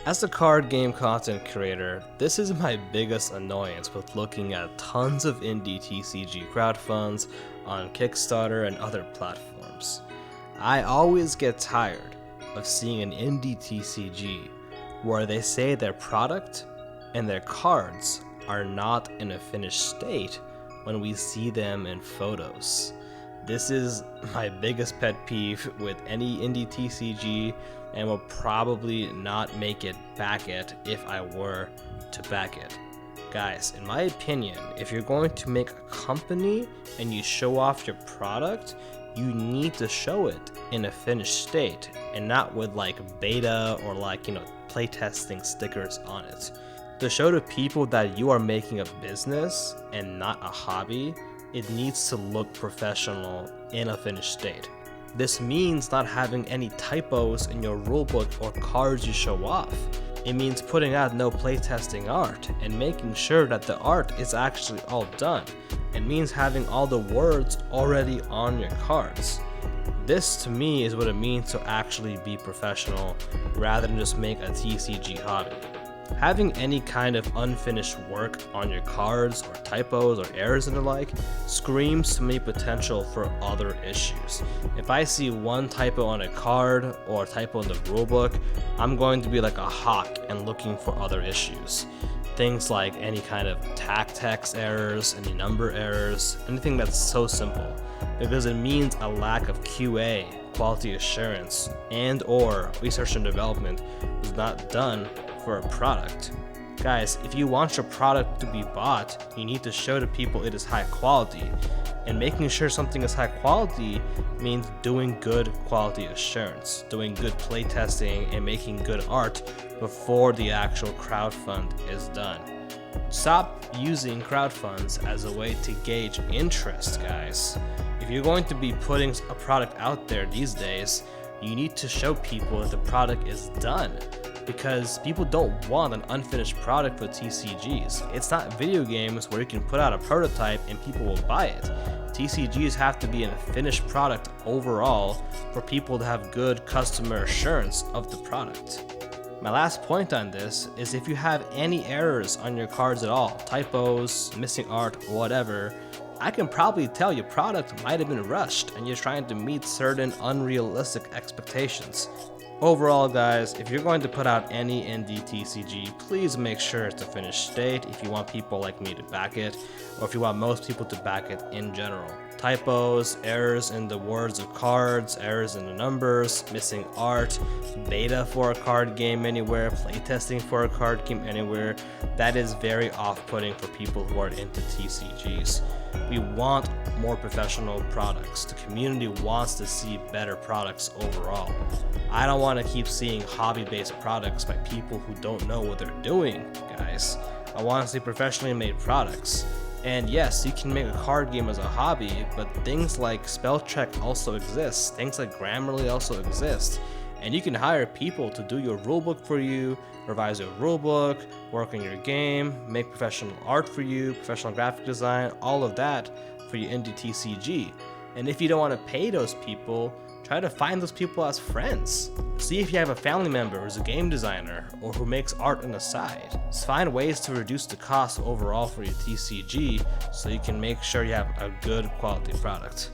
As a card game content creator, this is my biggest annoyance with looking at tons of indie TCG crowdfunds on Kickstarter and other platforms. I always get tired of seeing an indie TCG where they say their product and their cards are not in a finished state when we see them in photos. This is my biggest pet peeve with any indie TCG and will probably not make it back it if I were to back it. Guys, in my opinion, if you're going to make a company and you show off your product, you need to show it in a finished state and not with like beta or playtesting stickers on it. To show to people that you are making a business and not a hobby, it needs to look professional in a finished state. This means not having any typos in your rulebook or cards you show off. It means putting out no playtesting art and making sure that the art is actually all done. It means having all the words already on your cards. This to me is what it means to actually be professional rather than just make a TCG hobby. Having any kind of unfinished work on your cards or typos or errors and the like screams to me potential for other issues. If I see one typo on a card or a typo in the rulebook, I'm going to be like a hawk and looking for other issues. Things like any kind of tag text errors, any number errors, anything that's so simple, because it means a lack of QA, quality assurance, and or research and development was not done for a product. Guys, if you want your product to be bought, you need to show to people it is high quality. And making sure something is high quality means doing good quality assurance, doing good playtesting, and making good art before the actual crowdfund is done. Stop using crowdfunds as a way to gauge interest, guys. If you're going to be putting a product out there these days, you need to show people that the product is done. Because people don't want an unfinished product for TCGs. It's not video games where you can put out a prototype and people will buy it. TCGs have to be a finished product overall for people to have good customer assurance of the product. My last point on this is if you have any errors on your cards at all, typos, missing art, whatever, I can probably tell your product might have been rushed and you're trying to meet certain unrealistic expectations. Overall, guys, if you're going to put out any indie TCG, please make sure it's a finished state if you want people like me to back it, or if you want most people to back it in general. Typos, errors in the words of cards, errors in the numbers, missing art, beta for a card game anywhere, playtesting for a card game anywhere, that is very off-putting for people who are into TCGs. We want more professional products. The community wants to see better products overall. I don't want to keep seeing hobby-based products by people who don't know what they're doing, guys. I want to see professionally made products. And yes, you can make a card game as a hobby, but things like spell check also exist. Things like Grammarly also exist. And you can hire people to do your rulebook for you, revise your rulebook, work on your game, make professional art for you, professional graphic design, all of that for your indie TCG. And if you don't want to pay those people, try to find those people as friends. See if you have a family member who's a game designer or who makes art on the side. Just find ways to reduce the cost overall for your TCG so you can make sure you have a good quality product.